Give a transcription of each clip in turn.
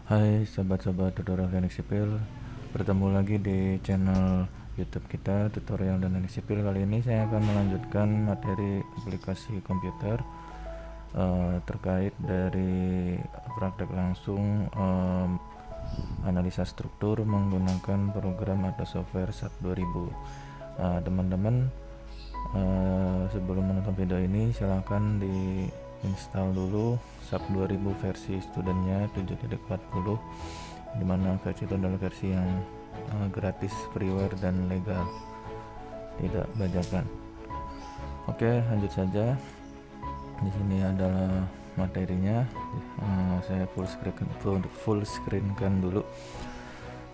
Hai sobat-sobat tutorial teknik sipil, bertemu lagi di channel YouTube kita tutorial dan teknik sipil. Kali ini saya akan melanjutkan materi aplikasi komputer terkait dari praktek langsung analisa struktur menggunakan program atau software SAP 2000. Teman-teman, sebelum menonton video ini silahkan di install dulu SAP 2000 versi studentnya 7.40, dimana versi itu adalah versi yang gratis, freeware dan legal, tidak bajakan. Oke, lanjut saja. Di sini adalah materinya. Saya full screenkan dulu.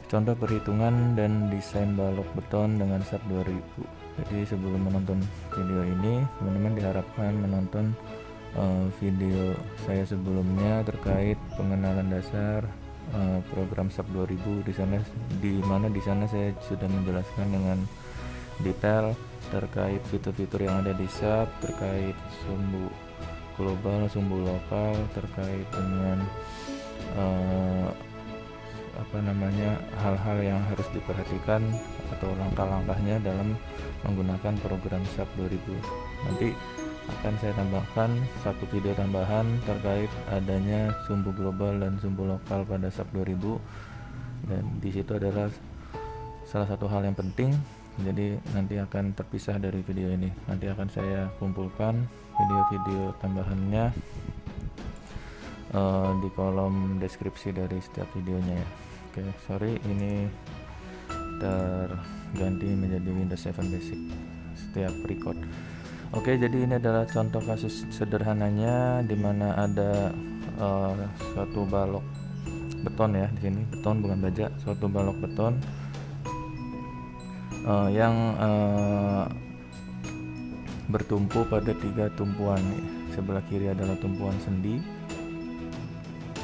Contoh perhitungan dan desain balok beton dengan SAP 2000. Jadi sebelum menonton video ini, teman-teman diharapkan menonton video saya sebelumnya terkait pengenalan dasar program SAP 2000. Di sana saya sudah menjelaskan dengan detail terkait fitur-fitur yang ada di SAP, terkait sumbu global, sumbu lokal, terkait dengan hal-hal yang harus diperhatikan atau langkah-langkahnya dalam menggunakan program SAP 2000. Nanti akan saya tambahkan satu video tambahan terkait adanya sumbu global dan sumbu lokal pada SAP 2000, dan di situ adalah salah satu hal yang penting. Jadi nanti akan terpisah dari video ini. Nanti akan saya kumpulkan video-video tambahannya di kolom deskripsi dari setiap videonya ya. Oke, sorry ini terganti menjadi Windows 7 Basic setiap record. Oke, jadi ini adalah contoh kasus sederhananya di mana ada suatu balok beton ya, di sini beton bukan baja, suatu balok beton yang bertumpu pada 3 tumpuan. Sebelah kiri adalah tumpuan sendi,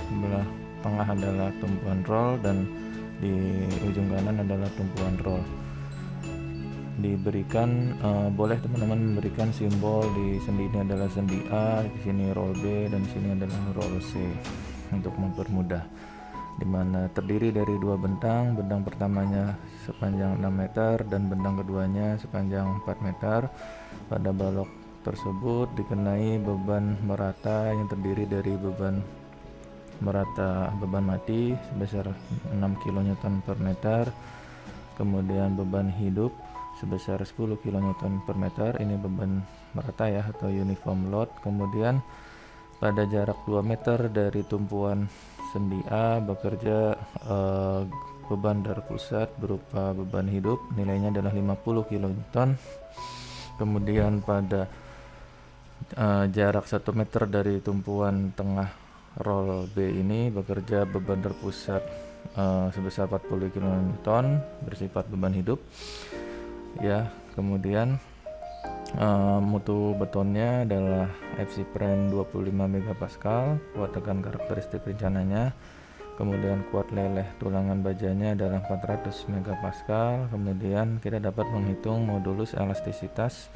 sebelah tengah adalah tumpuan roll, dan di ujung kanan adalah tumpuan roll. Diberikan boleh teman-teman memberikan simbol. Di sendi ini adalah sendi A, di sini roll B, dan di sini adalah roll C untuk mempermudah, dimana terdiri dari 2 bentang. Bentang pertamanya sepanjang 6 meter dan bentang keduanya sepanjang 4 meter. Pada balok tersebut dikenai beban merata yang terdiri dari beban merata beban mati sebesar 6 kN per meter, kemudian beban hidup sebesar 10 kN per meter, ini beban merata ya atau uniform load. Kemudian pada jarak 2 meter dari tumpuan sendi A bekerja beban dari pusat berupa beban hidup, nilainya adalah 50 kN. Kemudian pada jarak 1 meter dari tumpuan tengah roll B ini bekerja beban terpusat sebesar 40 kN bersifat beban hidup ya. Kemudian mutu betonnya adalah FC prime 25 MPa, kuat tekan karakteristik rencananya. Kemudian kuat leleh tulangan bajanya adalah 400 MPa. Kemudian kita dapat menghitung modulus elastisitas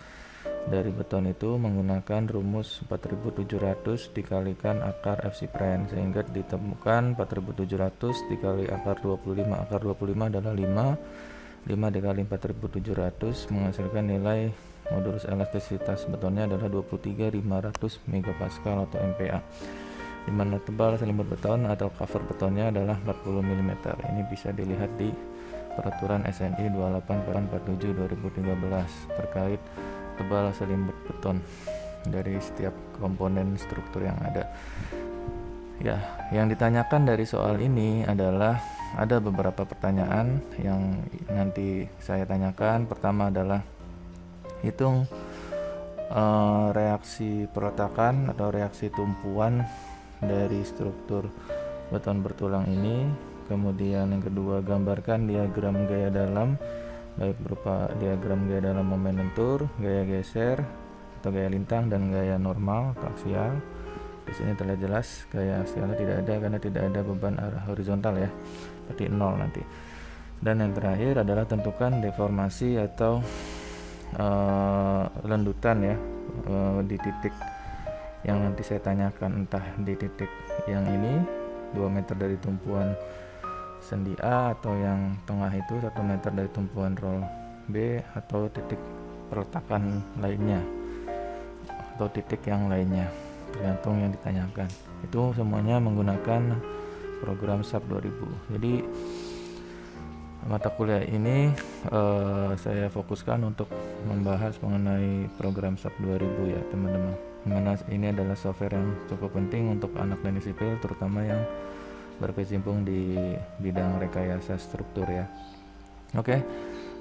dari beton itu menggunakan rumus 4700 dikalikan akar FC prime, sehingga ditemukan 4700 dikali akar 25. Akar 25 adalah 5 dikali 4700 menghasilkan nilai modulus elastisitas betonnya adalah 23.500 MPa atau MPa, dimana tebal selimut beton atau cover betonnya adalah 40 mm. Ini bisa dilihat di peraturan SNI 28/47/2013 terkait tebal selimut beton dari setiap komponen struktur yang ada. Ya, yang ditanyakan dari soal ini adalah ada beberapa pertanyaan yang nanti saya tanyakan. Pertama adalah hitung reaksi peletakan atau reaksi tumpuan dari struktur beton bertulang ini. Kemudian yang kedua, gambarkan diagram gaya dalam, baik berupa diagram gaya dalam momen lentur, gaya geser atau gaya lintang, dan gaya normal atau aksial. Di sini terlihat jelas gaya aksialnya tidak ada karena tidak ada beban arah horizontal ya, berarti 0 nanti. Dan yang terakhir adalah tentukan deformasi atau lendutan ya di titik yang nanti saya tanyakan, entah di titik yang ini 2 meter dari tumpuan sendi A, atau yang tengah itu 1 meter dari tumpuan roll B, atau titik peletakan lainnya atau titik yang lainnya, tergantung yang ditanyakan. Itu semuanya menggunakan program SAP 2000. Jadi mata kuliah ini saya fokuskan untuk membahas mengenai program SAP 2000 ya teman-teman. Dimana ini adalah software yang cukup penting untuk anak teknik sipil, terutama yang berkecimpung di bidang rekayasa struktur ya. Oke,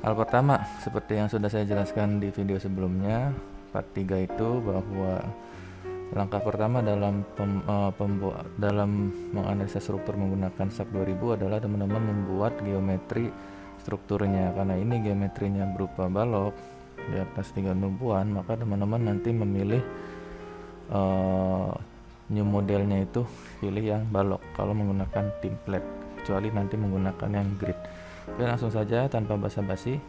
hal pertama seperti yang sudah saya jelaskan di video sebelumnya, part 3 itu, bahwa langkah pertama dalam menganalisa struktur menggunakan SAP 2000 adalah teman-teman membuat geometri strukturnya. Karena ini geometrinya berupa balok di atas 3 tumpuan, maka teman-teman nanti memilih new modelnya itu pilih yang balok kalau menggunakan template, kecuali nanti menggunakan yang grid. Oke, langsung saja tanpa basa-basi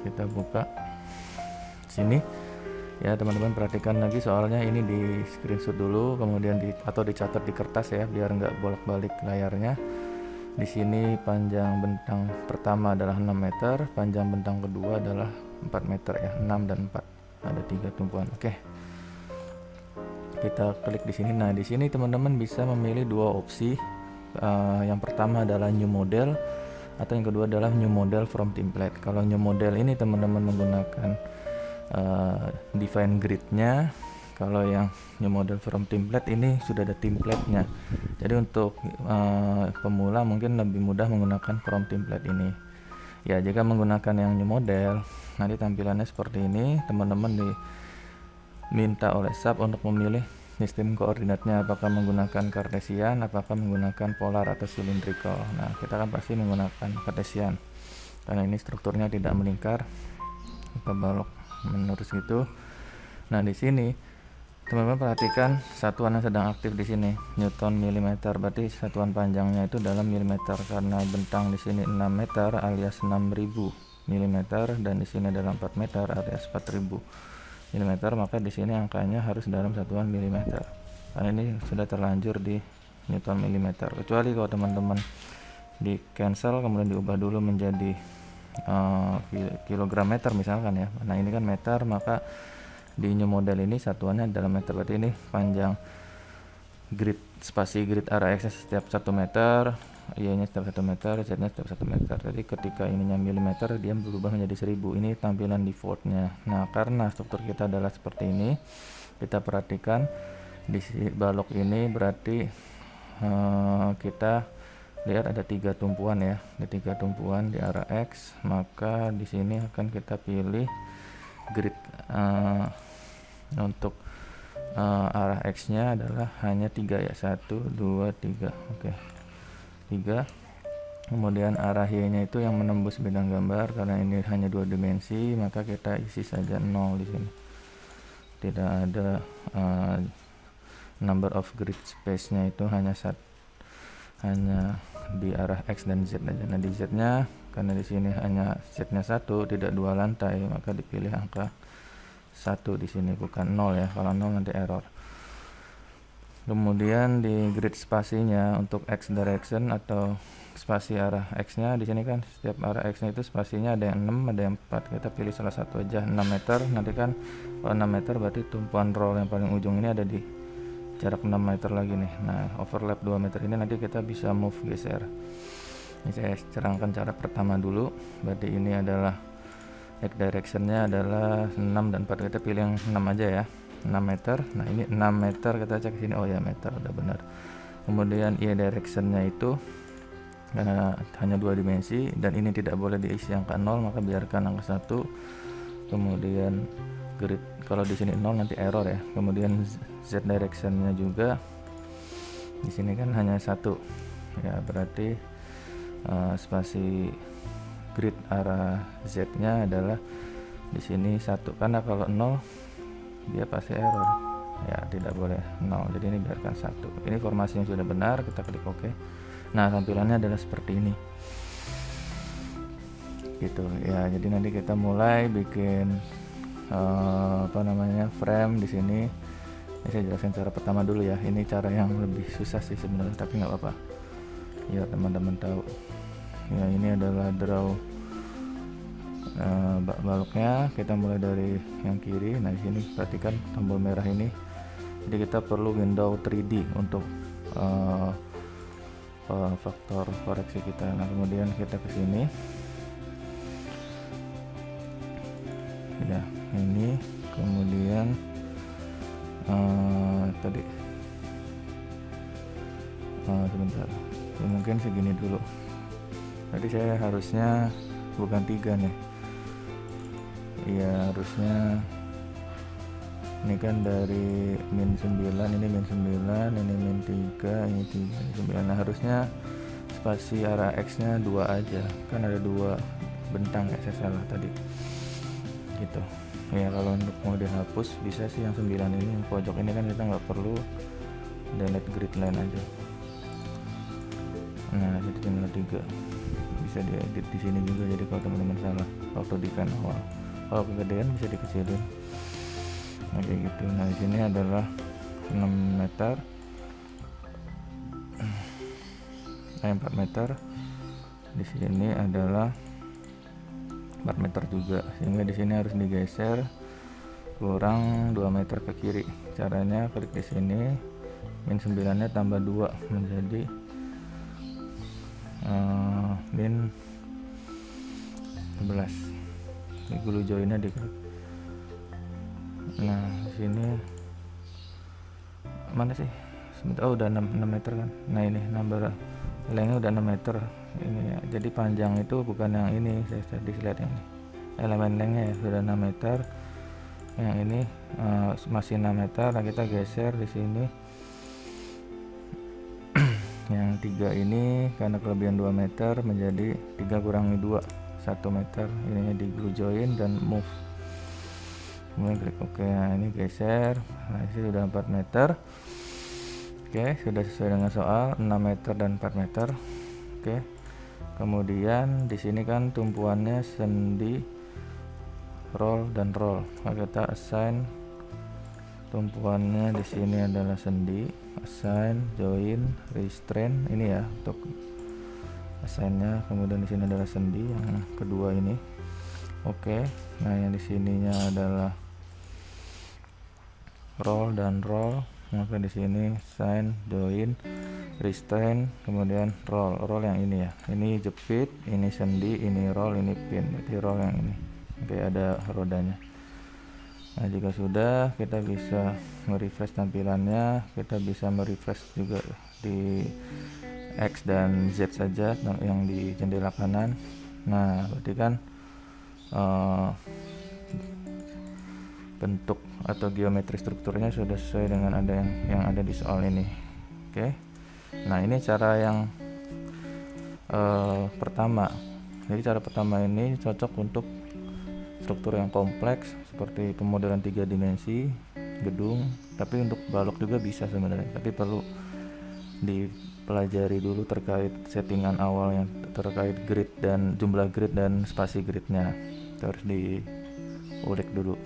kita buka sini ya teman-teman. Perhatikan lagi soalnya ini di screenshot dulu, kemudian atau dicatat di kertas ya, biar nggak bolak-balik layarnya. Di sini panjang bentang pertama adalah 6 meter, panjang bentang kedua adalah 4 meter ya, 6 dan 4, ada 3 tumpuan. Oke, kita klik di sini. Nah, di sini teman-teman bisa memilih 2 opsi. Yang pertama adalah new model, atau yang kedua adalah new model from template. Kalau new model ini teman-teman menggunakan define gridnya. Kalau yang new model from template ini sudah ada template-nya. Jadi untuk pemula mungkin lebih mudah menggunakan from template ini. Ya, jika menggunakan yang new model, nanti tampilannya seperti ini. Teman-teman diminta oleh SAP untuk memilih sistem koordinatnya, apakah menggunakan Cartesian, apakah menggunakan polar atau cylindrical. Nah, kita kan pasti menggunakan Cartesian karena ini strukturnya tidak melingkar, kita balok menurut gitu. Nah, di sini teman-teman perhatikan satuan yang sedang aktif di sini Newton milimeter, berarti satuan panjangnya itu dalam milimeter, karena bentang di sini 6 meter alias 6000 milimeter, dan di sini adalah 4 meter alias 4000 milimeter, maka di sini angkanya harus dalam satuan milimeter. Karena ini sudah terlanjur di Newton milimeter. Kecuali kalau teman-teman di cancel kemudian diubah dulu menjadi kilogram meter misalkan ya. Nah, ini kan meter, maka di new model ini satuannya dalam meter, berarti ini panjang grid spasi grid arah X setiap 1 meter, Y-nya setiap 1 meter, Z-nya setiap 1 meter. Jadi ketika ininya milimeter, dia berubah menjadi 1000. Ini tampilan defaultnya. Nah, karena struktur kita adalah seperti ini, kita perhatikan di balok ini berarti kita lihat ada 3 tumpuan ya, ada 3 tumpuan di arah X, maka di sini akan kita pilih grid untuk arah X nya adalah hanya 3 ya, 1, 2, 3. Oke, 3. Kemudian arah Y nya itu yang menembus bidang gambar, karena ini hanya 2 dimensi, maka kita isi saja 0 di sini. Tidak ada number of grid space nya, itu hanya di arah X dan Z aja. Nah, di Z nya karena di sini hanya Z nya 1, tidak 2 lantai, maka dipilih angka 1 di sini, bukan 0 ya. Kalau 0 nanti error. Kemudian di grid spasinya untuk X direction atau spasi arah X nya, di sini kan setiap arah X nya itu spasinya ada yang 6, ada yang 4. Kita pilih salah satu aja, 6 meter. Nanti kan kalau 6 meter berarti tumpuan roll yang paling ujung ini ada di jarak 6 meter lagi nih. Nah, overlap 2 meter ini nanti kita bisa move, geser. Ini saya cerangkan cara pertama dulu. Berarti ini adalah X directionnya adalah 6 dan 4. Kita pilih yang 6 aja ya, 6 meter. Nah, ini 6 meter, kita cek sini, oh ya meter, udah benar. Kemudian Y directionnya itu karena hanya 2 dimensi dan ini tidak boleh diisi angka 0, maka biarkan angka 1. Kemudian grid, kalau di sini 0 nanti error ya. Kemudian Z directionnya juga di sini kan hanya 1 ya, berarti spasi grid arah Z nya adalah di sini 1, karena kalau 0 dia pasti error ya, tidak boleh 0, jadi ini biarkan 1. Ini formasinya sudah benar, kita klik OK. Nah, tampilannya adalah seperti ini gitu ya. Jadi nanti kita mulai bikin frame di sini. Saya jelaskan cara pertama dulu ya. Ini cara yang lebih susah sih sebenarnya, tapi nggak apa-apa ya teman-teman tahu ya. Ini adalah draw baloknya. Kita mulai dari yang kiri. Nah, di sini perhatikan tombol merah ini, jadi kita perlu window 3D untuk faktor koreksi kita. Nah, kemudian kita ke sini ya, ini kemudian tadi sebentar ya, mungkin segini dulu. Tadi saya harusnya bukan 3 nih ya, harusnya ini kan dari min 9, ini min 9, ini min 3, ini 3, ini 9. Nah, harusnya spasi arah X nya 2 aja, kan ada 2 bentang kayak saya salah tadi gitu ya. Kalau untuk mau dihapus bisa sih yang 9 ini, yang pojok ini kan kita nggak perlu, delete grid line aja. Nah, jadi tinggal 3, bisa diedit di sini juga. Jadi kalau teman-teman salah waktu di kan awal, kalau kegedean bisa dikecilin. Nah, kayak gitu. Nah, di sini adalah 6 meter, 4 meter. Di sini adalah 4 meter juga, sehingga di sini harus digeser kurang 2 meter ke kiri. Caranya klik di sini, min 9 nya tambah 2 menjadi min 11. Di glue joinnya diklik. Nah, di sini mana sih? Oh, udah 6 meter kan. Nah, ini nambah lengnya udah 6 meter ini ya. Jadi panjang itu bukan yang ini, saya tadi lihat yang ini. Elemen lengnya ya sudah 6 meter. Yang ini masih 6 meter. Nah, kita geser di sini. Yang 3 ini karena kelebihan 2 meter menjadi 3 kurangi 2, 1 meter. Ininya di glue join dan move. Kemudian klik OK. Nah, ini geser. Nah, ini sudah 4 meter. Oke, sudah sesuai dengan soal 6 meter dan 4 meter. Oke. Kemudian di sini kan tumpuannya sendi, roll dan roll. Maka kita assign tumpuannya di sini adalah sendi, assign, join, restrain ini ya untuk assignnya. Kemudian di sini adalah sendi yang kedua ini. Oke. Nah, yang di sininya adalah roll dan roll. Maka di sini sign, join, restrain, kemudian roll yang ini ya. Ini jepit, ini sendi, ini roll, ini pin. Jadi roll yang ini. Oke, ada rodanya. Nah, jika sudah, kita bisa merefresh tampilannya. Kita bisa merefresh juga di X dan Z saja yang di jendela kanan. Nah, berarti kan bentuk atau geometri strukturnya sudah sesuai dengan yang ada di soal ini. Oke. Nah, ini cara yang pertama. Jadi cara pertama ini cocok untuk struktur yang kompleks seperti pemodelan 3 dimensi gedung, tapi untuk balok juga bisa sebenarnya, tapi perlu dipelajari dulu terkait settingan awal yang terkait grid dan jumlah grid dan spasi gridnya. Itu harus diulik dulu.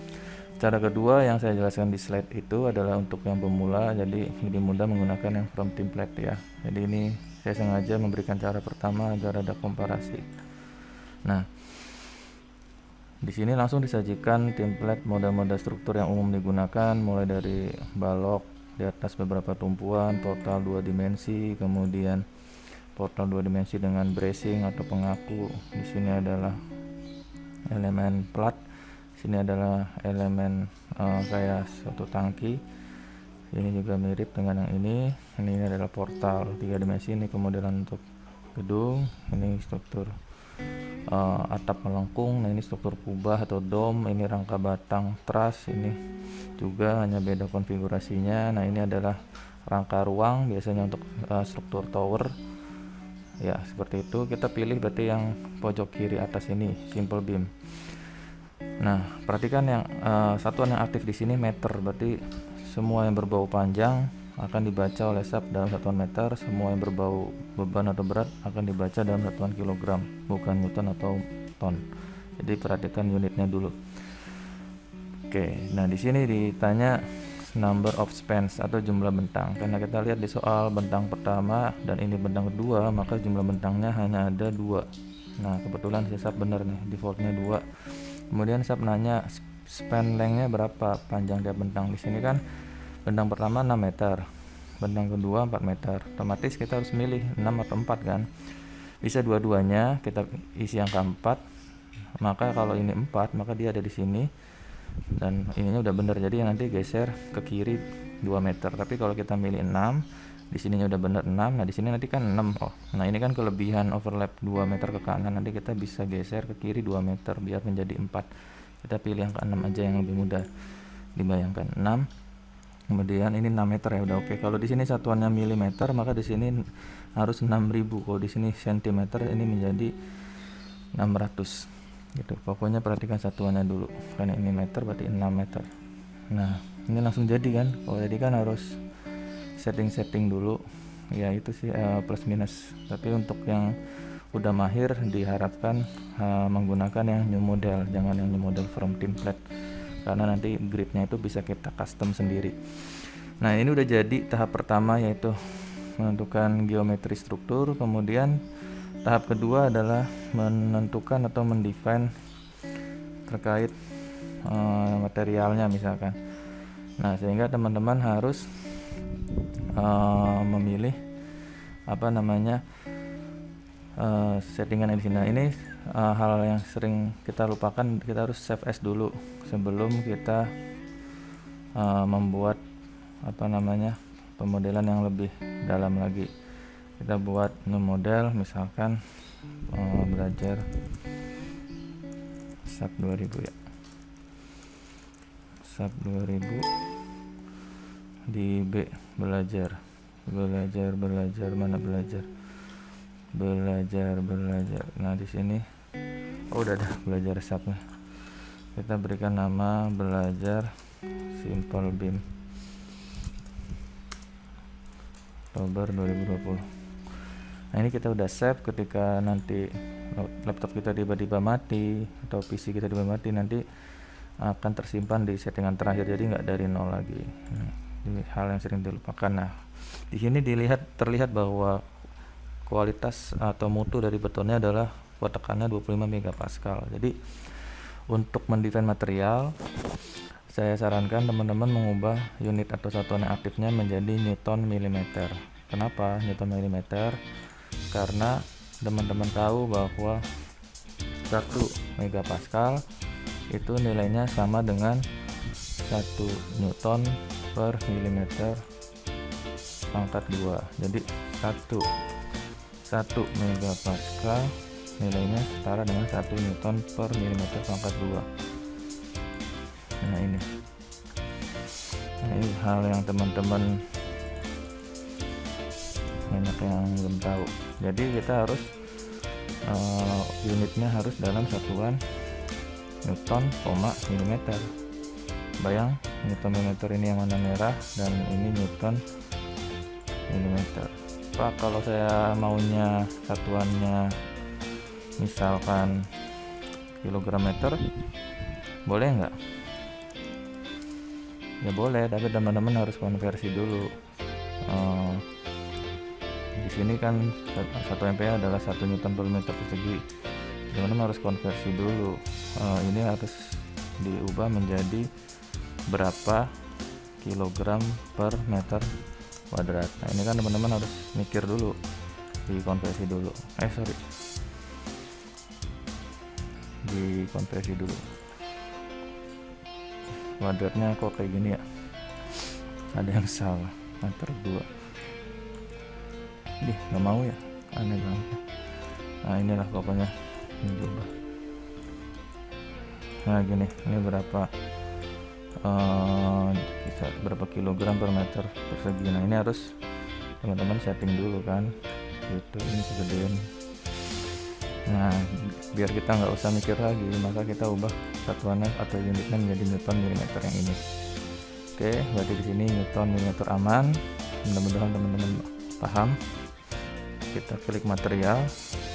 Cara kedua yang saya jelaskan di slide itu adalah untuk yang pemula, jadi lebih mudah menggunakan yang from template ya. Jadi ini saya sengaja memberikan cara pertama agar ada komparasi. Nah, di sini langsung disajikan template model-model struktur yang umum digunakan, mulai dari balok di atas beberapa tumpuan, portal 2 dimensi, kemudian portal 2 dimensi dengan bracing atau pengaku. Di sini adalah elemen plat. Sini adalah elemen kayak suatu tangki. Ini juga mirip dengan yang ini. Ini adalah portal 3 dimensi. Ini pemodelan untuk gedung. Ini struktur atap melengkung. Nah, ini struktur kubah atau dom. Ini rangka batang truss. Ini juga hanya beda konfigurasinya. Nah, ini adalah rangka ruang, biasanya untuk struktur tower. Ya, seperti itu. Kita pilih berarti yang pojok kiri atas ini, simple beam. Nah, perhatikan yang satuan yang aktif di sini meter, berarti semua yang berbau panjang akan dibaca oleh SAP dalam satuan meter, semua yang berbau beban atau berat akan dibaca dalam satuan kilogram, bukan newton atau ton. Jadi perhatikan unitnya dulu. Oke, nah di sini ditanya number of spans atau jumlah bentang. Karena kita lihat di soal bentang pertama dan ini bentang kedua, maka jumlah bentangnya hanya ada 2. Nah kebetulan si SAP bener nih, defaultnya 2. Kemudian SAP nanya span lengthnya berapa, panjang tiap bentang. Di sini kan bentang pertama 6 meter, bentang kedua 4 meter. Otomatis kita harus milih 6 atau 4 kan. Bisa dua-duanya, kita isi angka 4. Maka kalau ini 4, maka dia ada di sini. Dan ininya udah bener, jadi nanti geser ke kiri 2 meter. Tapi kalau kita milih 6, di sininya udah bener 6. Nah di sini nanti kan 6. Oh, nah ini kan kelebihan overlap 2 meter ke kanan. Nanti kita bisa geser ke kiri 2 meter biar menjadi 4. Kita pilih angka 6 aja yang lebih mudah dibayangkan. 6. Kemudian ini 6 meter ya, udah oke. Kalau di sini satuannya milimeter, maka di sini harus 6000. Kalau di sini sentimeter, ini menjadi 600. Gitu. Pokoknya perhatikan satuannya dulu. Karena ini meter berarti 6 meter. Nah, ini langsung jadi kan. Kalau jadi kan harus setting dulu. Ya itu sih plus minus. Tapi untuk yang udah mahir diharapkan menggunakan yang new model, jangan yang new model from template. Karena nanti gridnya itu bisa kita custom sendiri. Nah, ini udah jadi tahap pertama, yaitu menentukan geometri struktur. Kemudian tahap kedua adalah menentukan atau mendefine terkait materialnya misalkan. Nah, sehingga teman-teman harus memilih settingan di sini. Nah, ini hal yang sering kita lupakan, kita harus save as dulu sebelum kita membuat pemodelan yang lebih dalam lagi. Kita buat new model, misalkan belajar SAP 2000 ya, SAP 2000 di B, belajar mana belajar. Nah di sini udah ada belajar SAP-nya. Kita berikan nama belajar simple beam Oktober 2020. Nah ini kita udah save. Ketika nanti laptop kita tiba-tiba mati atau PC kita tiba-tiba mati, nanti akan tersimpan di settingan terakhir, jadi nggak dari nol lagi. Ini hal yang sering dilupakan. Nah di sini terlihat bahwa kualitas atau mutu dari betonnya adalah tekannya 25 megapascal. Jadi untuk mendefine material, saya sarankan teman-teman mengubah unit atau satuan aktifnya menjadi Newton milimeter. Kenapa Newton milimeter? Karena teman-teman tahu bahwa 1 megapascal itu nilainya sama dengan 1 Newton per milimeter pangkat 2. Jadi 1 megapascal nilainya setara dengan 1 Newton per milimeter pangkat 2. Nah ini hal yang teman-teman banyak yang belum tahu. Jadi kita harus unitnya harus dalam satuan Newton, milimeter. Bayang, Newton milimeter ini yang warna merah dan ini Newton milimeter. Pak, kalau saya maunya satuannya misalkan kilogram meter, boleh nggak? Ya boleh, tapi teman-teman harus konversi dulu. Di sini kan 1 MPa adalah 1 Newton per meter persegi. Teman-teman harus konversi dulu. Ini harus diubah menjadi berapa kilogram per meter kuadrat. Nah ini kan teman-teman harus mikir dulu, dikonversi dulu. Dikonversi dulu. Kuadratnya kok kayak gini ya? Ada yang salah. Meter 2. Nggak mau ya, aneh banget. Nah inilah pokoknya ini diubah. Nah gini, ini berapa berapa kilogram per meter persegi. Nah ini harus teman-teman setting dulu kan, gitu. Ini kegedean. Nah biar kita nggak usah mikir lagi, maka kita ubah satuannya atau unitnya menjadi Newton milimeter yang ini. Oke, berarti di sini Newton milimeter aman. Mudah-mudahan teman-teman paham. Kita klik material.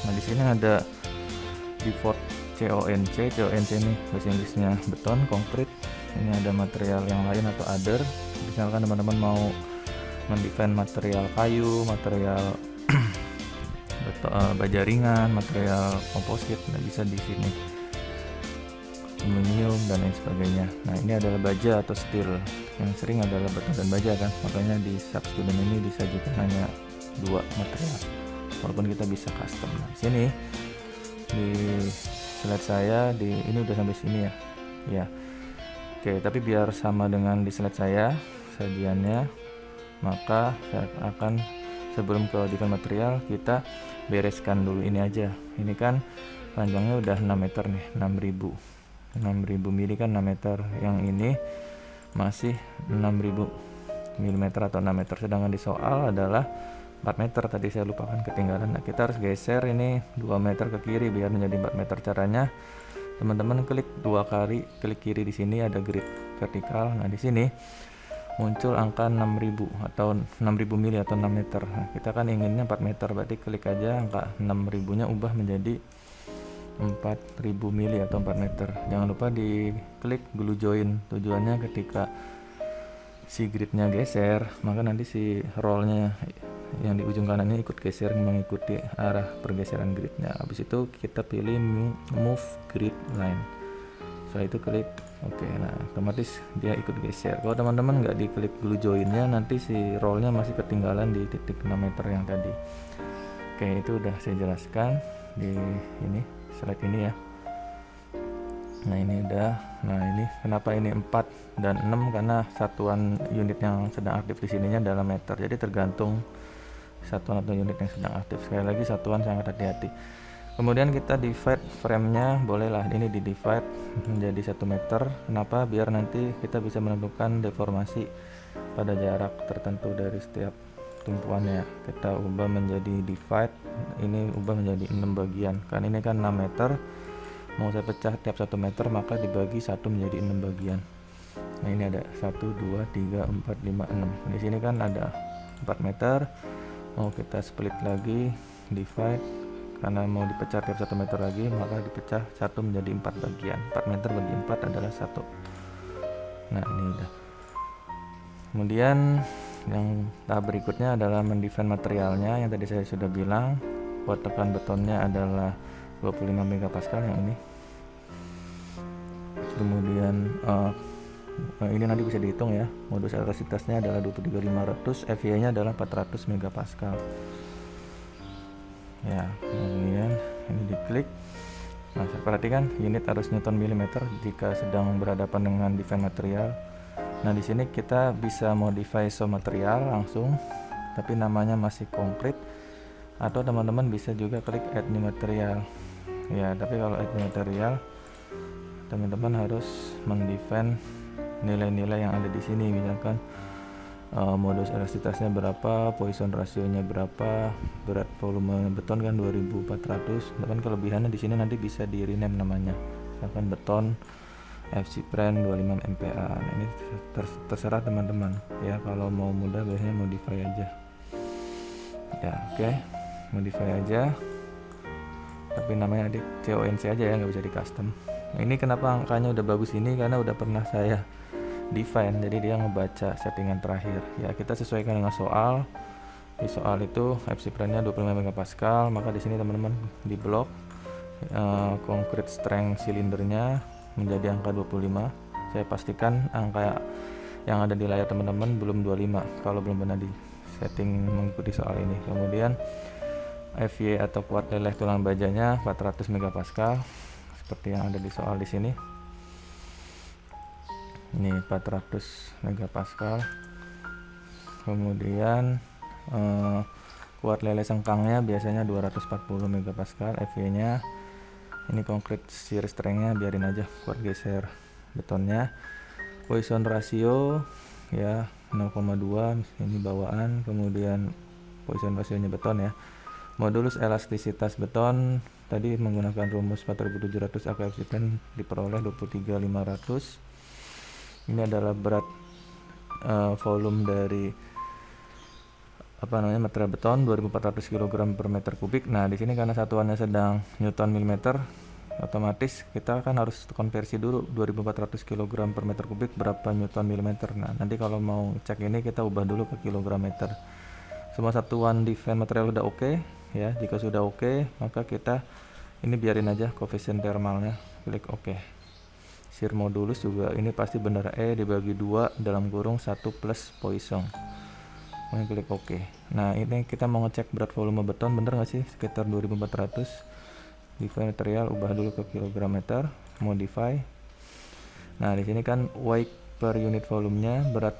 Nah di sini ada default CONC ini bahasa Inggrisnya beton, konkrit. Ini ada material yang lain atau other. Di Misalkan teman-teman mau mendefine material kayu, material baja ringan, material komposit, nah bisa di sini, aluminium dan lain sebagainya. Nah ini adalah baja atau steel, yang sering adalah beton dan baja kan, makanya di sub student ini disajikan hanya 2 material, walaupun kita bisa custom. Nah di sini di slide saya ini udah sampai sini ya. Oke, tapi biar sama dengan di slide saya sajiannya, maka saya akan, sebelum ke define material, kita bereskan dulu ini aja. Ini kan panjangnya udah 6 meter nih, 6000 mili kan 6 meter. Yang ini masih 6000 mm atau 6 meter, sedangkan di soal adalah 4 meter. Tadi saya lupakan, ketinggalan. Nah kita harus geser ini 2 meter ke kiri biar menjadi 4 meter. Caranya teman-teman klik 2 kali, klik kiri di sini ada grid vertikal. Nah di sini muncul angka 6000 atau 6000 mili atau 6 meter. Nah kita kan inginnya 4 meter, berarti klik aja angka 6000 nya ubah menjadi 4000 mili atau 4 meter. Jangan lupa diklik glue join, tujuannya ketika si gridnya geser, maka nanti si rollnya yang di ujung kanan ini ikut geser mengikuti arah pergeseran gridnya. Habis itu kita pilih move grid line, setelah itu klik oke. Nah otomatis dia ikut geser. Kalau teman-teman nggak diklik glue joinnya, nanti si rollnya masih ketinggalan di titik 6 meter yang tadi. Oke, itu udah saya jelaskan di ini slide ini ya. Nah ini udah. Nah ini kenapa ini 4 dan 6, karena satuan unit yang sedang aktif di sininya adalah meter, jadi tergantung satuan atau unit yang sedang aktif. Sekali lagi, satuan sangat hati-hati. Kemudian kita divide frame-nya, bolehlah ini di divide menjadi 1 meter. Kenapa? Biar nanti kita bisa menentukan deformasi pada jarak tertentu dari setiap tumpuannya. Kita ubah menjadi divide, ini ubah menjadi 6 bagian. Kan ini kan 6 meter, mau saya pecah tiap 1 meter, maka dibagi 1 menjadi 6 bagian. Nah ini ada 1, 2, 3, 4, 5, 6. Di sini kan ada 4 meter. Mau kita split lagi, divide, karena mau dipecah tiap 1 meter lagi, maka dipecah 1 menjadi 4 bagian. 4 meter bagi 4 adalah 1. Nah ini udah. Kemudian yang tahap berikutnya adalah mendefine materialnya, yang tadi saya sudah bilang. Buat tekan betonnya adalah 25 megapascal yang ini. Kemudian ini nanti bisa dihitung ya, modus elastisitasnya adalah 23500, FY nya adalah 400 megapascal ya. Kemudian ini diklik. Nah perhatikan, unit harus Newton milimeter jika sedang berhadapan dengan define material. Nah di sini kita bisa modify so material langsung, tapi namanya masih konkret, atau teman-teman bisa juga klik add new material ya. Tapi kalau add new material, teman-teman harus mendefine nilai-nilai yang ada di sini, misalkan modus elastisitasnya berapa, Poisson rasionya berapa, berat volume beton kan 2400. Bahkan kelebihannya di sini nanti bisa di rename namanya, misalkan beton FC Brand 25 MPa. Nah ini terserah teman-teman ya, kalau mau mudah biasanya modify aja ya. Oke, modify aja, tapi namanya nanti CONC aja ya, nggak bisa di custom. Nah, ini kenapa angkanya udah bagus ini, karena udah pernah saya define, jadi dia ngebaca settingan terakhir ya. Kita sesuaikan dengan soal. Di soal itu FC Brand-nya 25 megapascal, maka di sini teman-teman di blok concrete strength silindernya menjadi angka 25. Saya pastikan angka yang ada di layar teman-teman belum 25 kalau belum pernah di setting mengikuti soal ini. Kemudian FY atau kuat leleh tulang bajanya 400 megapascal seperti yang ada di soal di sini. Ini 400 megapascal. Kemudian kuat leleh sengkangnya biasanya 240 megapascal FY nya. Ini concrete shear strength-nya biarin aja, kuat geser betonnya. Poisson ratio ya 0,2, ini bawaan. Kemudian Poisson rasionya beton ya. Modulus elastisitas beton tadi menggunakan rumus 4700 AKFC Plan diperoleh 23500. Ini adalah berat volume dari material beton 2400 kg per meter kubik. Nah di sini karena satuannya sedang Newton milimeter, otomatis kita kan harus konversi dulu 2400 kg per meter kubik berapa newton milimeter. Nah, nanti kalau mau cek ini kita ubah dulu ke kilogram meter. Semua satuan define material udah oke ya. Jika sudah oke, maka kita ini biarin aja koefisien thermalnya, klik oke. Shear modulus juga ini pasti benar, E dibagi 2 dalam kurung 1 plus Poisson. Klik oke. Nah, ini kita mau ngecek berat volume beton bener nggak sih, sekitar 2400. Define material, ubah dulu ke kilogram meter, modify. Nah, di sini kan weight per unit volumenya, berat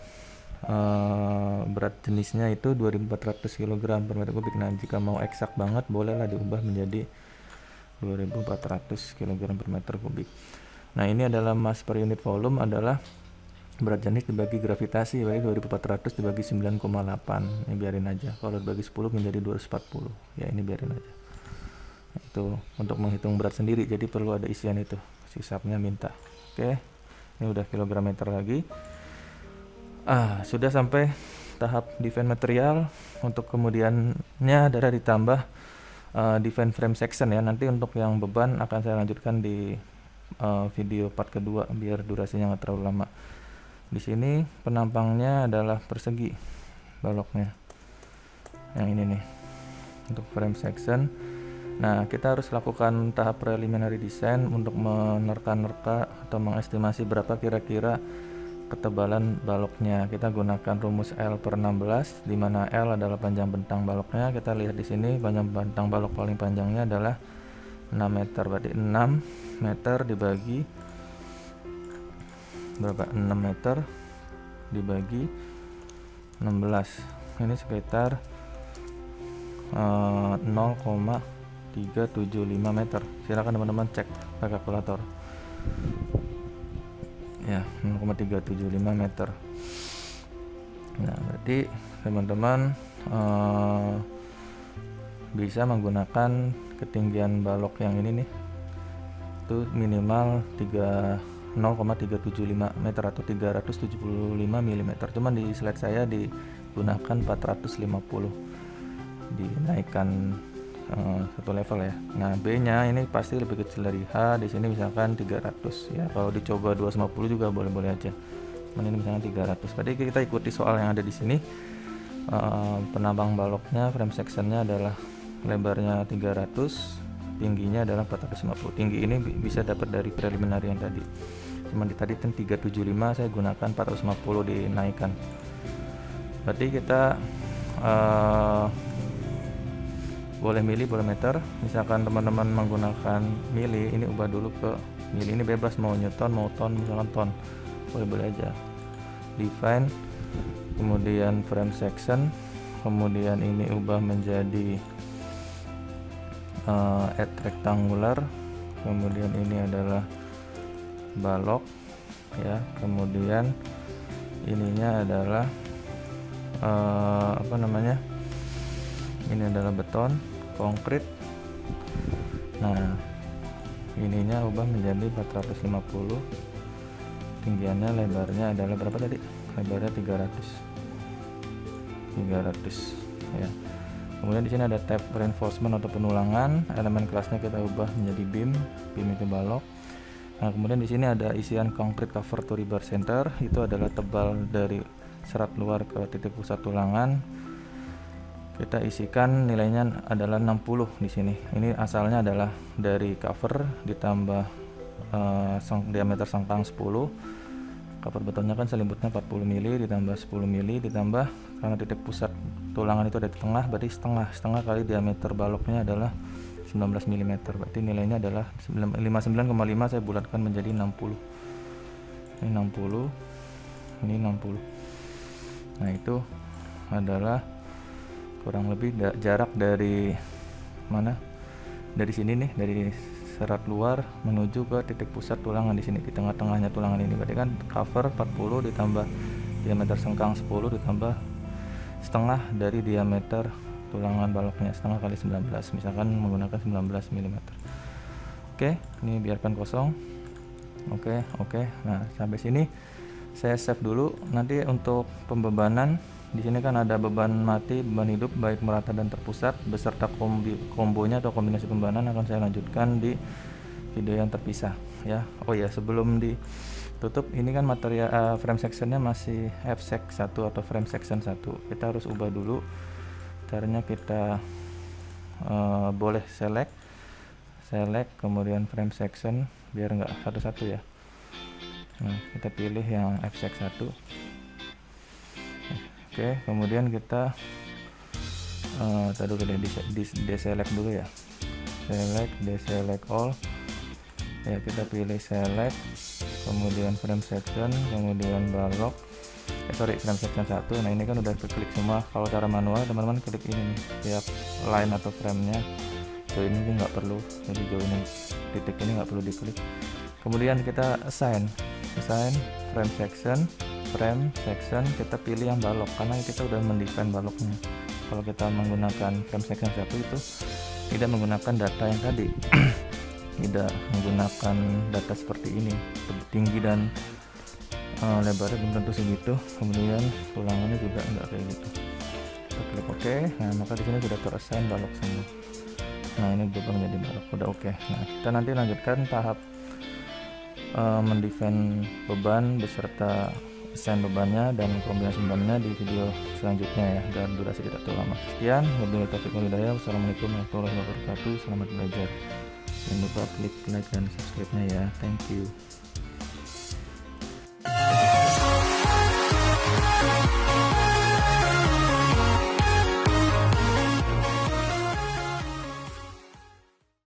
jenisnya itu 2400 kg per meter kubik. Nah, jika mau eksak banget bolehlah diubah menjadi 2400 kg per meter kubik. Nah, ini adalah mass per unit volume adalah berat jenis dibagi gravitasi, berarti 2400 dibagi 9,8. Ini biarin aja. Kalau dibagi 10 menjadi 240. Ya, ini biarin aja. Itu untuk menghitung berat sendiri, jadi perlu ada isian itu, sisapnya minta. Oke, ini udah kilogram meter lagi. Sudah sampai tahap define material. Untuk kemudiannya adalah ditambah define frame section ya. Nanti untuk yang beban akan saya lanjutkan di video part kedua biar durasinya nggak terlalu lama. Di sini penampangnya adalah persegi baloknya, yang ini nih untuk frame section. Nah, kita harus lakukan tahap preliminary design untuk menerka-nerka atau mengestimasi berapa kira-kira ketebalan baloknya. Kita gunakan rumus L per 16, di mana L adalah panjang bentang baloknya. Kita lihat di sini panjang bentang balok paling panjangnya adalah 6 meter. Berarti 6 meter dibagi berapa? 6 meter dibagi 16. Ini sekitar 0,375 meter. Silakan teman-teman cek pakai kalkulator. Ya, 0,375 meter. Nah, berarti teman-teman bisa menggunakan ketinggian balok yang ini nih, itu minimal 0,375 meter atau 375 mm. Cuman di slide saya digunakan 450, dinaikkan satu level ya. Nah, B nya ini pasti lebih kecil dari H. Di sini misalkan 300 ya. Kalau dicoba 250 juga boleh-boleh aja. Cuman ini misalkan 300. Berarti kita ikuti soal yang ada di sini. Penampang baloknya, frame sectionnya adalah lebarnya 300, tingginya adalah 450. Tinggi ini bisa dapat dari preliminary yang tadi. Cuman di tadi 375, saya gunakan 450 dinaikkan. Berarti kita boleh mili, boleh meter. Misalkan teman-teman menggunakan mili, ini ubah dulu ke mili. Ini bebas mau newton, mau ton, misalkan ton, boleh-boleh aja. Define, kemudian frame section, kemudian ini ubah menjadi at rectangular, kemudian ini adalah balok ya, kemudian ininya adalah ini adalah beton konkrit. Nah, ininya ubah menjadi 450, tinggiannya, lebarnya adalah berapa tadi? Lebarnya 300 ya. Kemudian di sini ada tab reinforcement atau penulangan. Elemen kelasnya kita ubah menjadi beam itu balok. Nah, kemudian di sini ada isian concrete cover to rebar center, itu adalah tebal dari serat luar ke titik pusat tulangan. Kita isikan nilainya adalah 60 di sini. Ini asalnya adalah dari cover ditambah diameter sengkang 10. Cover betonnya kan selimutnya 40 mili ditambah 10 mili ditambah, karena titik pusat tulangan itu ada di tengah, berarti setengah kali diameter baloknya adalah 19 mm. Berarti nilainya adalah 59,5, saya bulatkan menjadi 60. Ini 60, ini 60. Nah, itu adalah kurang lebih jarak dari mana? Dari sini nih, dari serat luar menuju ke titik pusat tulangan di sini, di tengah-tengahnya tulangan ini. Berarti kan cover 40 ditambah diameter sengkang 10 ditambah setengah dari diameter tulangan baloknya, setengah kali 19, misalkan menggunakan 19 mm. Oke, ini biarkan kosong. Oke. Nah, sampai sini saya save dulu. Nanti untuk pembebanan di sini kan ada beban mati, beban hidup baik merata dan terpusat beserta kombonya atau kombinasi pembebanan akan saya lanjutkan di video yang terpisah ya. Oh ya, sebelum ditutup, ini kan material frame sectionnya masih f-sec 1 atau frame section 1. Kita harus ubah dulu. Caranya kita boleh select kemudian frame section biar nggak satu-satu ya. Nah, kita pilih yang f-sec 1. Oke, kemudian kita tadi dulu deselect dulu ya. Deselect all ya, kita pilih select, kemudian frame section, kemudian balok frame section 1. Nah, ini kan udah klik semua. Kalau cara manual teman-teman klik ini nih, tiap line atau framenya. Join ini nggak perlu, jadi join titik ini nggak perlu diklik. Kemudian kita assign frame section, kita pilih yang balok karena kita udah mendefine baloknya. Kalau kita menggunakan frame section 1 itu tidak menggunakan data yang tadi tidak menggunakan data seperti ini, tinggi dan lebarnya belum tentu segitu, kemudian ulangannya juga enggak kayak gitu. Kita klik OK. Nah, maka di sini sudah terassign balok semua. Nah, ini berubah menjadi balok, udah OK. Nah, kita nanti lanjutkan tahap mendefine beban beserta assign bebannya dan kombinasi bebannya di video selanjutnya ya, dan durasi tidak terlalu lama. Sekian, wabillahi taufiq wal hidayah. Wassalamualaikum warahmatullahi wabarakatuh. Selamat belajar. Jangan lupa klik like dan subscribe-nya ya. Thank you.